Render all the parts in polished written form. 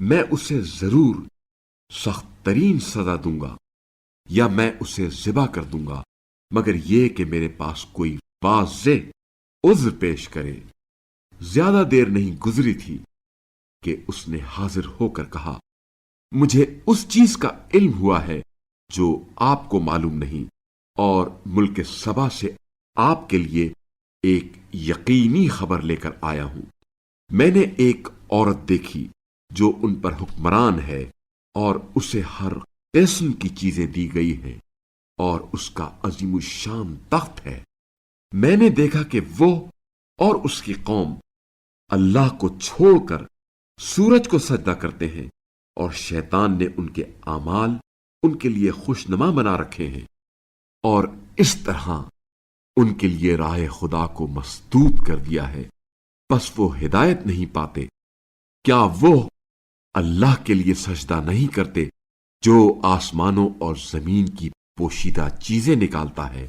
میں اسے ضرور سخت ترین سزا دوں گا یا میں اسے ذبح کر دوں گا، مگر یہ کہ میرے پاس کوئی واضح عذر پیش کرے۔ زیادہ دیر نہیں گزری تھی کہ اس نے حاضر ہو کر کہا، مجھے اس چیز کا علم ہوا ہے جو آپ کو معلوم نہیں، اور ملک سبا سے آپ کے لیے ایک یقینی خبر لے کر آیا ہوں۔ میں نے ایک عورت دیکھی جو ان پر حکمران ہے، اور اسے ہر قسم کی چیزیں دی گئی ہیں، اور اس کا عظیم الشان تخت ہے۔ میں نے دیکھا کہ وہ اور اس کی قوم اللہ کو چھوڑ کر سورج کو سجدہ کرتے ہیں، اور شیطان نے ان کے اعمال ان کے لیے خوشنما بنا رکھے ہیں، اور اس طرح ان کے لیے راہ خدا کو مسدود کر دیا ہے، بس وہ ہدایت نہیں پاتے۔ کیا وہ اللہ کے لیے سجدہ نہیں کرتے جو آسمانوں اور زمین کی پوشیدہ چیزیں نکالتا ہے،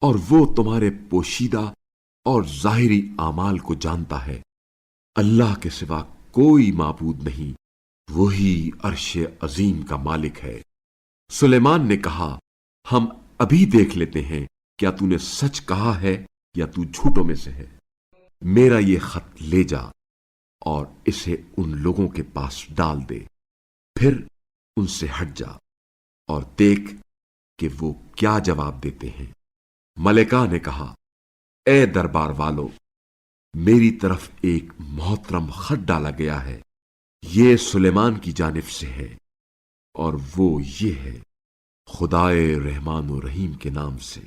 اور وہ تمہارے پوشیدہ اور ظاہری اعمال کو جانتا ہے؟ اللہ کے سوا کوئی معبود نہیں، وہی عرش عظیم کا مالک ہے۔ سلیمان نے کہا، ہم ابھی دیکھ لیتے ہیں کیا تو نے سچ کہا ہے یا تو جھوٹوں میں سے ہے۔ میرا یہ خط لے جا اور اسے ان لوگوں کے پاس ڈال دے، پھر ان سے ہٹ جا اور دیکھ کہ وہ کیا جواب دیتے ہیں۔ ملکہ نے کہا، اے دربار والو، میری طرف ایک محترم خط ڈالا گیا ہے، یہ سلیمان کی جانب سے ہے، اور وہ یہ ہے، خدائے رحمان و رحیم کے نام سے۔